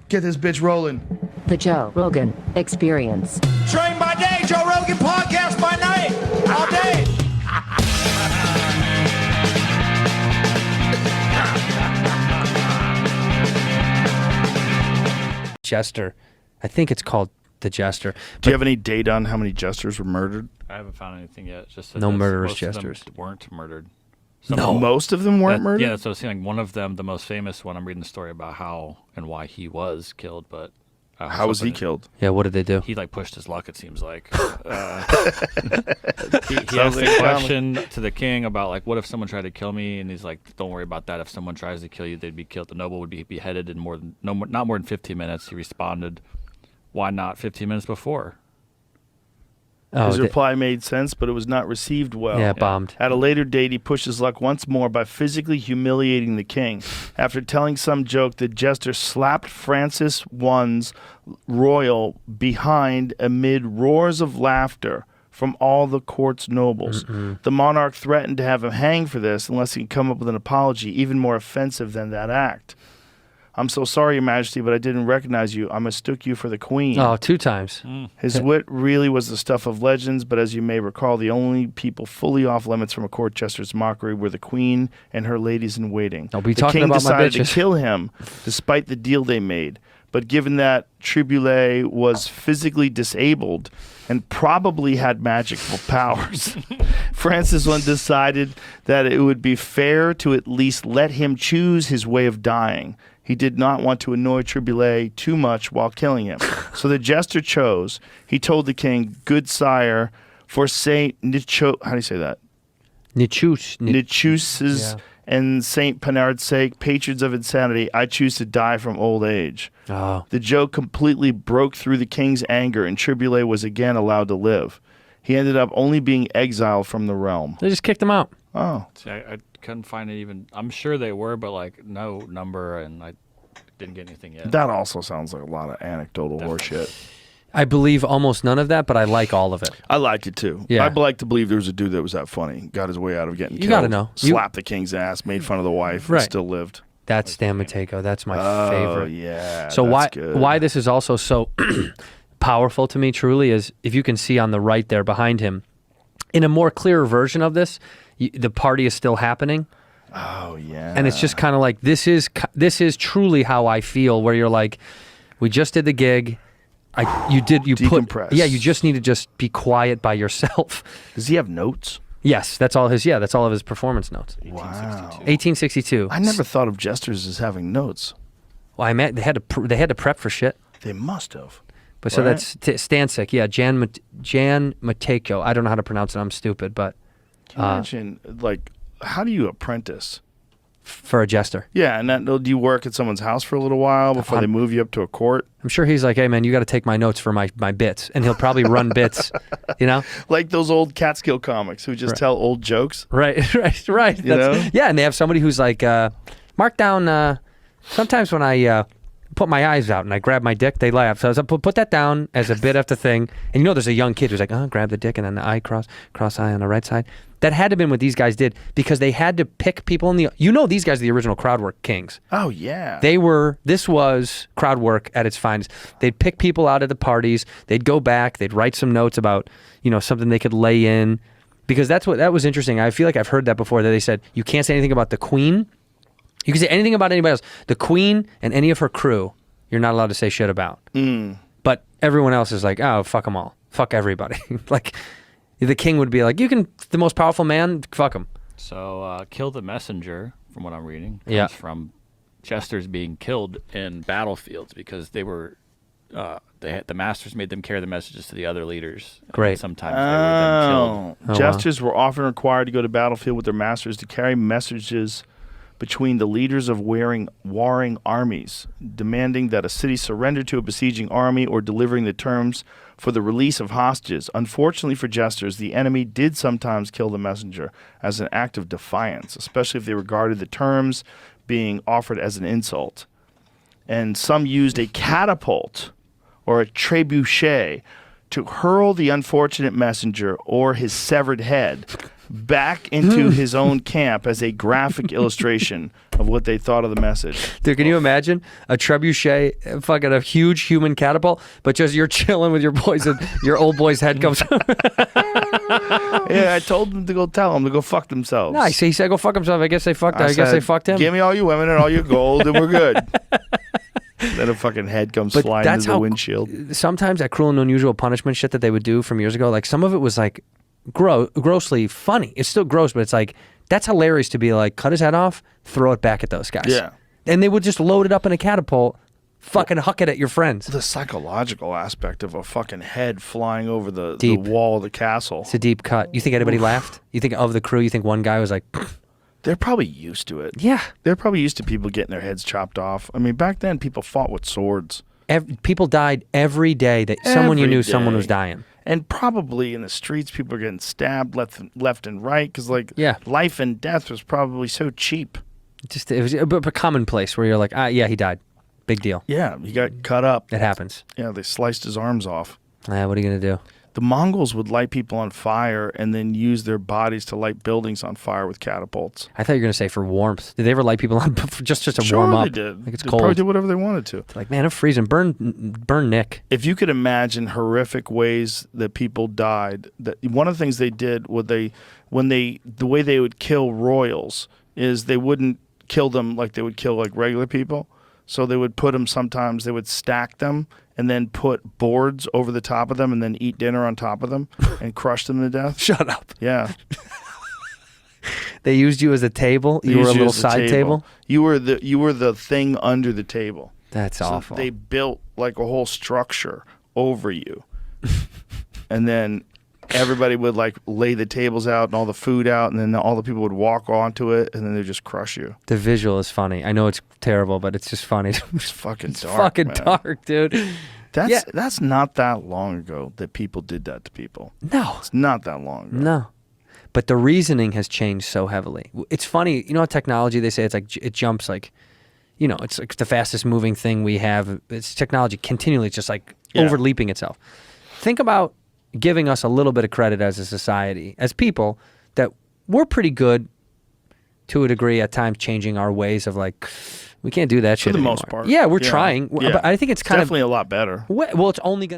Get this bitch rolling. The Joe Rogan Experience. Train by day, Joe Rogan Podcast by night, all day. Jester. I think it's called the Jester. Do you have any data on how many jesters were murdered? I haven't found anything yet. It's just that No murderous most of them jesters. weren't murdered. Most of them weren't murdered? Yeah, that's what I was saying. Like, one of them, the most famous one, I'm reading the story about how and why he was killed, but... How was he killed? Yeah, what did they do? He, pushed his luck, it seems like. He asked a question to the king about, what if someone tried to kill me? And he's like, don't worry about that. If someone tries to kill you, they'd be killed. The noble would be beheaded in not more than 15 minutes. He responded, why not 15 minutes before? His reply made sense, but it was not received well. Yeah, bombed. At a later date, he pushed his luck once more by physically humiliating the king. After telling some joke, the jester slapped Francis I's royal behind amid roars of laughter from all the court's nobles. The monarch threatened to have him hanged for this unless he could come up with an apology even more offensive than that act. I'm so sorry, Your Majesty, but I didn't recognize you. I mistook you for the Queen. Oh, 2 times. His wit really was the stuff of legends, but as you may recall, the only people fully off limits from a court jester's mockery were the Queen and her ladies in waiting. I'll be the talking king about my decided to bitches. kill him, despite the deal they made. But given that Triboulet was physically disabled and probably had magical powers, Francis I decided that it would be fair to at least let him choose his way of dying. He did not want to annoy Triboulet too much while killing him. So the jester chose. He told the king, good sire, for Saint Nicho... How do you say that? Nichus's and Saint Penard's sake, patrons of insanity, I choose to die from old age. Oh. The joke completely broke through the king's anger, and Triboulet was again allowed to live. He ended up only being exiled from the realm. They just kicked him out. Oh. See, I couldn't find it even. I'm sure they were, but no number, and I didn't get anything yet. That also sounds like a lot of anecdotal horseshit. I believe almost none of that, but I like all of it. I like it too. Yeah. I'd like to believe there was a dude that was that funny, got his way out of getting killed. You gotta know. Slapped the king's ass, made fun of the wife, Right. and still lived. That's Stan Matejko. That's my Oh, favorite. yeah. So that's good. why this is also so powerful to me truly is if you can see on the right there behind him, in a more clearer version of this, the party is still happening. Oh, yeah. And it's just kind of like, this is truly how I feel, where you're like, we just did the gig. Decompress. Yeah, you just need to just be quiet by yourself. Does he have notes? Yes, that's all of his performance notes. Wow. 1862. I never thought of jesters as having notes. Well, they had to prep for shit. They must have. But so Right. that's Stancic, yeah, Jan Matejko. I don't know how to pronounce it. I'm stupid, but Can you imagine, how do you apprentice? for a jester. Yeah, and do you work at someone's house for a little while before they move you up to a court? I'm sure he's like, hey, man, you got to take my notes for my bits. And he'll probably run bits, you know? Like those old Catskill comics who just tell old jokes. Right. You know? Yeah, and they have somebody who's like, mark down, sometimes when I put my eyes out and I grab my dick, they laugh. So I was like, put that down as a bit of the thing. And there's a young kid who's like, grab the dick and then the eye cross eye on the right side. That had to have been what these guys did because they had to pick people in the... these guys are the original crowd work kings. Oh, yeah. This was crowd work at its finest. They'd pick people out at the parties. They'd go back. They'd write some notes about, something they could lay in. Because that was interesting. I feel like I've heard that before, that they said, you can't say anything about the queen. You can say anything about anybody else. The queen and any of her crew, you're not allowed to say shit about. But everyone else is like, oh, fuck them all. Fuck everybody. The king would be like, the most powerful man, fuck him. So, kill the messenger, from what I'm reading, Yeah. comes from jesters being killed in battlefields because they were, the masters made them carry the messages to the other leaders. Great. And sometimes they were then killed. Jesters were often required to go to battlefield with their masters to carry messages between the leaders of warring armies, demanding that a city surrender to a besieging army or delivering the terms for the release of hostages. Unfortunately for jesters, the enemy did sometimes kill the messenger as an act of defiance, especially if they regarded the terms being offered as an insult. And some used a catapult or a trebuchet to hurl the unfortunate messenger or his severed head back into his own camp as a graphic illustration of what they thought of the message. Dude, can you imagine a trebuchet, fucking a huge human catapult, but just you're chilling with your boys and your old boy's head comes. Yeah, I told them to go tell them to go fuck themselves. Nice. He said, "Go fuck himself." I guess they fucked. I guess they fucked him. Give me all your women and all your gold, and we're good. Then a fucking head comes But flying that's into the how windshield. sometimes that cruel and unusual punishment shit that they would do from years ago, like some of it was like grossly funny. It's still gross, but it's like that's hilarious to be like cut his head off, throw it back at those guys. Yeah. And they would just load it up in a catapult, fucking huck it at your friends. The psychological aspect of a fucking head flying over the Deep. wall of the castle. It's a deep cut. You think anybody laughed? You think of the crew? You think one guy was like, They're probably used to it. yeah. They're probably used to people getting their heads chopped off. I mean, back then people fought with swords. People died every day that someone you Every knew someone was day. dying. And probably in the streets, people are getting stabbed left and right because, like, Yeah. life and death was probably so cheap. Just it was a commonplace where you're like, yeah, he died. Big deal. Yeah, he got cut up. It happens. Yeah, they sliced his arms off. What are you gonna do? The Mongols would light people on fire and then use their bodies to light buildings on fire with catapults. I thought you were gonna say for warmth. Did they ever light people on just to Sure, warm up? they did. Like it's They cold. probably did whatever they wanted to. Like, man, I'm freezing. Burn Nick. If you could imagine horrific ways that people died, that one of the things they did was the way they would kill royals is they wouldn't kill them like they would kill like regular people. So they would put them sometimes, they would stack them and then put boards over the top of them and then eat dinner on top of them and crush them to death. Shut up. Yeah. They used you as a table. They You were a used little as side table. You were the thing under the table. That's So awful. they built like a whole structure over you. And then everybody would like lay the tables out and all the food out, and then all the people would walk onto it, and then they'd just crush you. The visual is funny. I know it's terrible, but it's just funny. It's fucking It's dark. fucking man. dark, dude. That's not that long ago that people did that to people. No. It's not that long ago. No. But the reasoning has changed so heavily. It's funny, you know, technology, they say it's like, it jumps like, you know, it's like the fastest moving thing we have. It's technology continually just like overleaping itself. Think about giving us a little bit of credit as a society, as people, that we're pretty good to a degree at times changing our ways of like, we can't do that shit For the anymore. most part. Yeah, we're trying. Yeah. But I think it's kind definitely a lot better. well, it's only going to